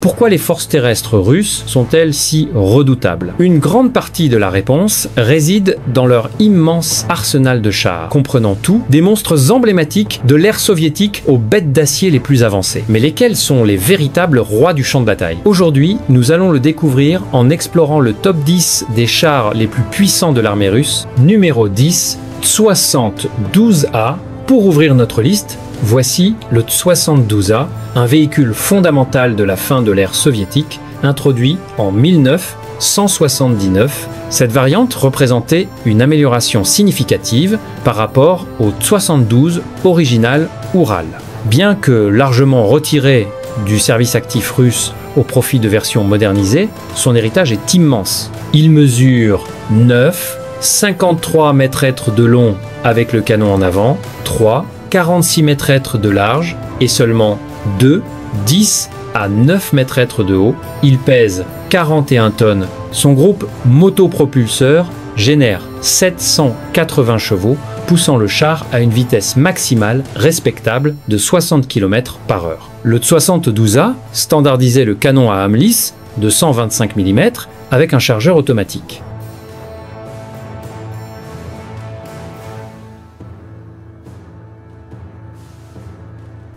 Pourquoi les forces terrestres russes sont-elles si redoutables? Une grande partie de la réponse réside dans leur immense arsenal de chars, comprenant tout, des monstres emblématiques de l'ère soviétique aux bêtes d'acier les plus avancées. Mais lesquels sont les véritables rois du champ de bataille? Aujourd'hui, nous allons le découvrir en explorant le top 10 des chars les plus puissants de l'armée russe. Numéro 10, T-72A. Pour ouvrir notre liste, voici le T-72A, un véhicule fondamental de la fin de l'ère soviétique, introduit en 1979. Cette variante représentait une amélioration significative par rapport au T-72 original Oural. Bien que largement retiré du service actif russe au profit de versions modernisées, son héritage est immense. Il mesure 9, 53 mètres de long avec le canon en avant, 3, 46 mètres de large et seulement 2, 10 à 9 mètres de haut. Il pèse 41 tonnes. Son groupe motopropulseur génère 780 chevaux, poussant le char à une vitesse maximale respectable de 60 km/h. Le T-72A standardisait le canon à âme lisse de 125 mm avec un chargeur automatique.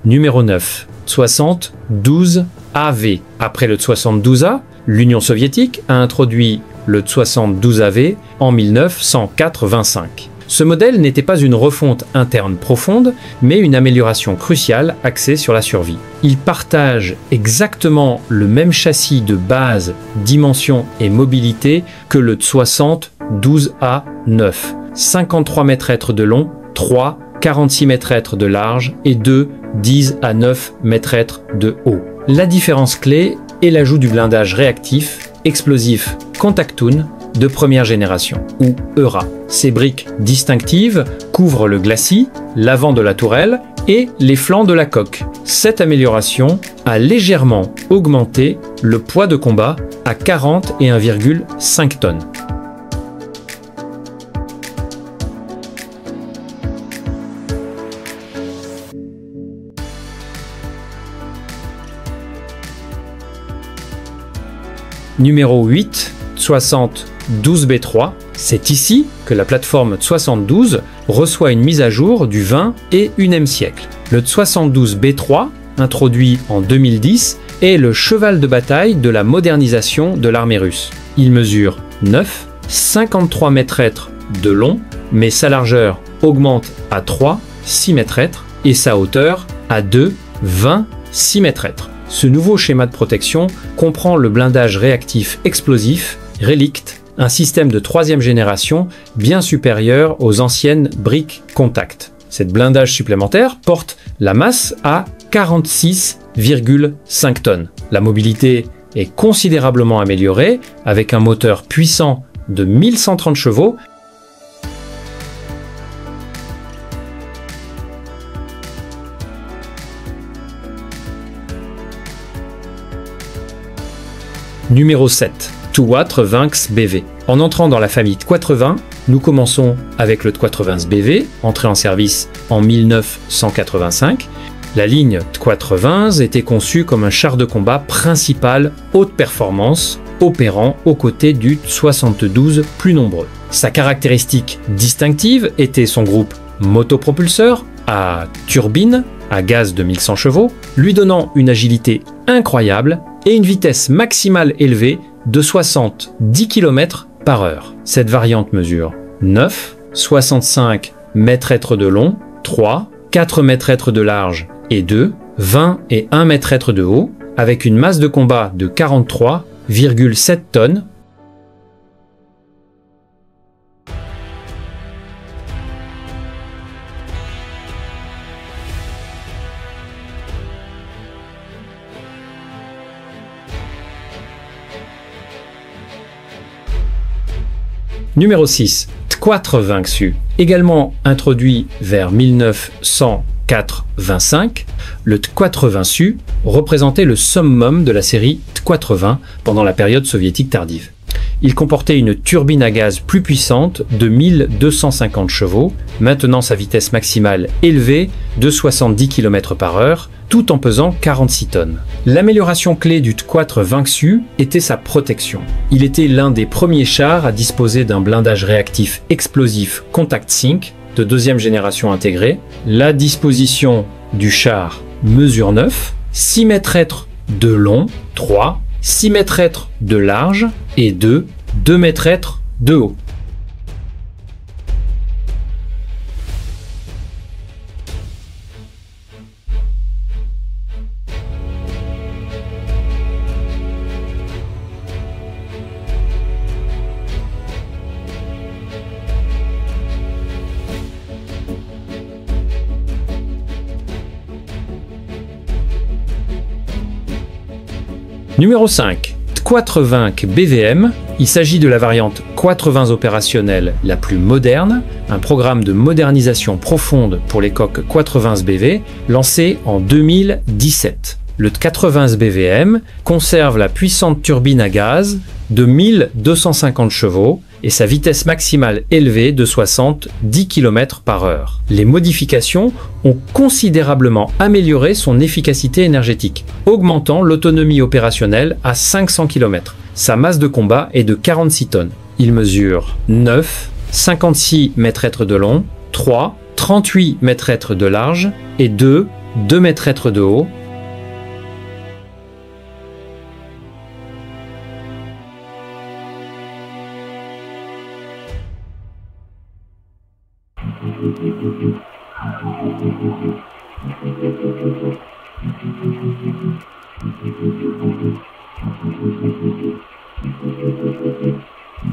Numéro 9, T-72AV. Après le T-72A, l'Union soviétique a introduit le T-72AV en 1985. Ce modèle n'était pas une refonte interne profonde, mais une amélioration cruciale axée sur la survie. Il partage exactement le même châssis de base, dimension et mobilité que le T-72A9. 53 mètres de long, 3, 46 mètres de large et 2, 10 à 9 mètres de haut. La différence clé est l'ajout du blindage réactif explosif Contact-Toon de première génération, ou ERA. Ces briques distinctives couvrent le glacis, l'avant de la tourelle et les flancs de la coque. Cette amélioration a légèrement augmenté le poids de combat à 41,5 tonnes. Numéro 8, T-72B3. C'est ici que la plateforme T-72 reçoit une mise à jour du XXe et XIe siècle. Le T-72B3, introduit en 2010, est le cheval de bataille de la modernisation de l'armée russe. Il mesure 9, 53 mètres de long, mais sa largeur augmente à 3, 6 mètres et sa hauteur à 2, 20, 6 mètres. Ce nouveau schéma de protection comprend le blindage réactif explosif Relikt, un système de 3e génération bien supérieur aux anciennes briques Contact. Cette blindage supplémentaire porte la masse à 46,5 tonnes. La mobilité est considérablement améliorée avec un moteur puissant de 1130 chevaux. Numéro 7, T-80BV. En entrant dans la famille T-80, nous commençons avec le T-80BV, entré en service en 1985. La ligne T-80 était conçue comme un char de combat principal haute performance, opérant aux côtés du T-72 plus nombreux. Sa caractéristique distinctive était son groupe motopropulseur à turbine à gaz de 1100 chevaux, lui donnant une agilité incroyable et une vitesse maximale élevée de 70 km/h. Cette variante mesure 9, 65 mètres de long, 3, 4 mètres de large et 2, 20 et 1 mètre de haut, avec une masse de combat de 43,7 tonnes. Numéro 6, T-80XU. Également introduit vers 1985, le T-80XU représentait le summum de la série T-80 pendant la période soviétique tardive. Il comportait une turbine à gaz plus puissante de 1250 chevaux, maintenant sa vitesse maximale élevée de 70 km/h, tout en pesant 46 tonnes. L'amélioration clé du T4 Vaincsu était sa protection. Il était l'un des premiers chars à disposer d'un blindage réactif explosif Contact Sync de deuxième génération intégrée. La disposition du char mesure 9, 6 mètres de long, 3, 6 mètres de large et 2 mètres de haut. Numéro 5. T420 BVM. Il s'agit de la variante T420 opérationnelle la plus moderne, un programme de modernisation profonde pour les coques T420 BV lancé en 2017. Le T420 BVM conserve la puissante turbine à gaz de 1250 chevaux et sa vitesse maximale élevée de 70 km/h. Les modifications ont considérablement amélioré son efficacité énergétique, augmentant l'autonomie opérationnelle à 500 km. Sa masse de combat est de 46 tonnes. Il mesure 9, 56 mètres de long, 3, 38 mètres de large et 2 mètres de haut.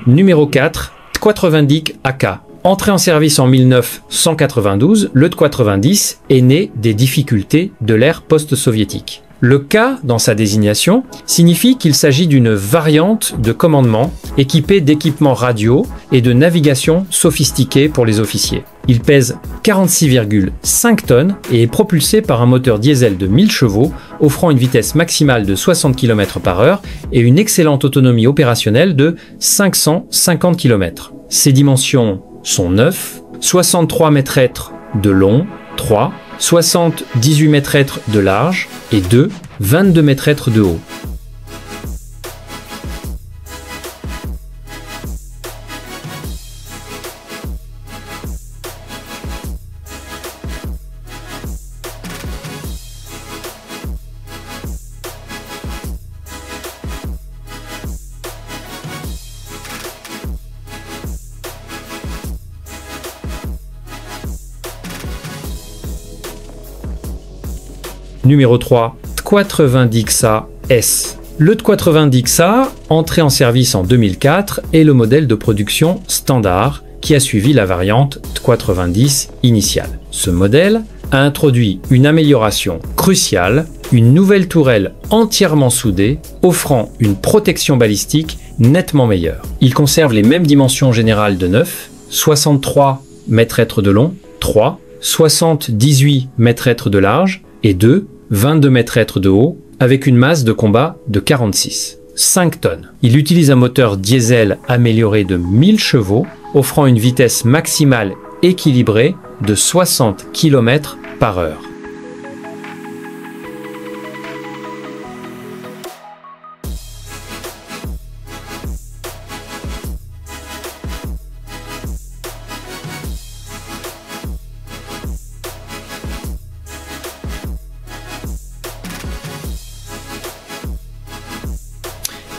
Numéro 4, T420 AK. Entré en service en 1992, le T420 est né des difficultés de l'ère post-soviétique. Le K, dans sa désignation, signifie qu'il s'agit d'une variante de commandement équipée d'équipements radio et de navigation sophistiqués pour les officiers. Il pèse 46,5 tonnes et est propulsé par un moteur diesel de 1000 chevaux, offrant une vitesse maximale de 60 km/h et une excellente autonomie opérationnelle de 550 km. Ses dimensions sont 9, 63 mètres de long, 3, 78 mètres de large et 2, 22 mètres de haut. Numéro 3, T420 XA S. Le T420 XA, entré en service en 2004, est le modèle de production standard qui a suivi la variante T420 initiale. Ce modèle a introduit une amélioration cruciale, une nouvelle tourelle entièrement soudée, offrant une protection balistique nettement meilleure. Il conserve les mêmes dimensions générales de 9, 63 mètres de long, 3, 78 mètres de large et 2, 22 mètres de haut, avec une masse de combat de 46, 5 tonnes. Il utilise un moteur diesel amélioré de 1000 chevaux, offrant une vitesse maximale équilibrée de 60 km/h.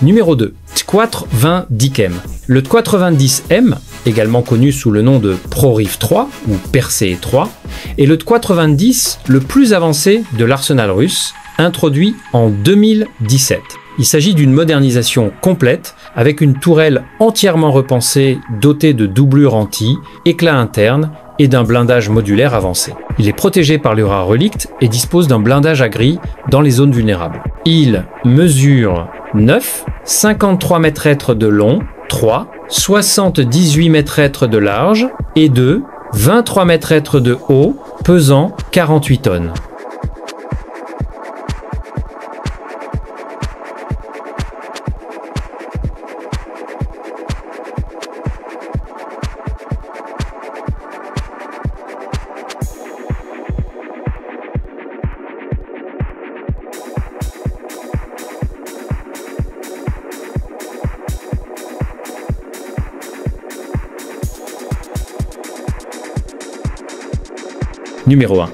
Numéro 2, T420 DICM. Le T420M, également connu sous le nom de ProRif 3 ou Persée 3, est le T420 le plus avancé de l'arsenal russe, introduit en 2017. Il s'agit d'une modernisation complète avec une tourelle entièrement repensée dotée de doublures anti, éclat interne et d'un blindage modulaire avancé. Il est protégé par l'Ura Relict et dispose d'un blindage à grille dans les zones vulnérables. Il mesure 9, 53 mètres de long, 3, 78 mètres de large et 2, 23 mètres de haut, pesant 48 tonnes. Numéro 1,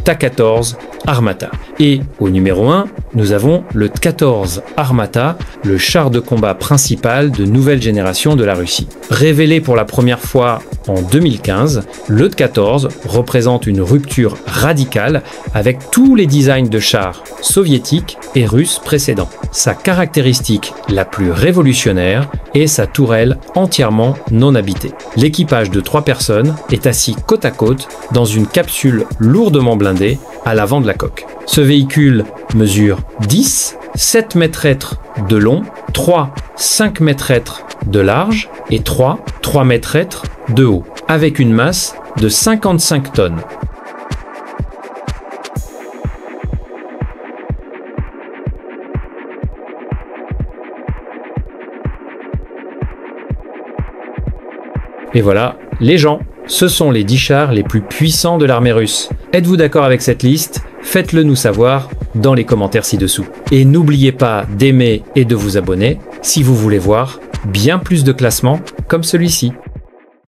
Ta-14 Armata. Et au numéro 1, nous avons le T-14 Armata, le char de combat principal de nouvelle génération de la Russie. Révélé pour la première fois en 2015, le T-14 représente une rupture radicale avec tous les designs de chars soviétiques et russes précédents. Sa caractéristique la plus révolutionnaire est sa tourelle entièrement non habitée. L'équipage de 3 personnes est assis côte à côte dans une capsule lourdement blindée à l'avant de la coque. Ce véhicule mesure 10, 7 mètres de long, 3, 5 mètres de large et 3 mètres de haut, avec une masse de 55 tonnes. Et voilà, les gens, ce sont les 10 chars les plus puissants de l'armée russe. Êtes-vous d'accord avec cette liste? Faites-le nous savoir dans les commentaires ci-dessous. Et n'oubliez pas d'aimer et de vous abonner si vous voulez voir bien plus de classements comme celui-ci.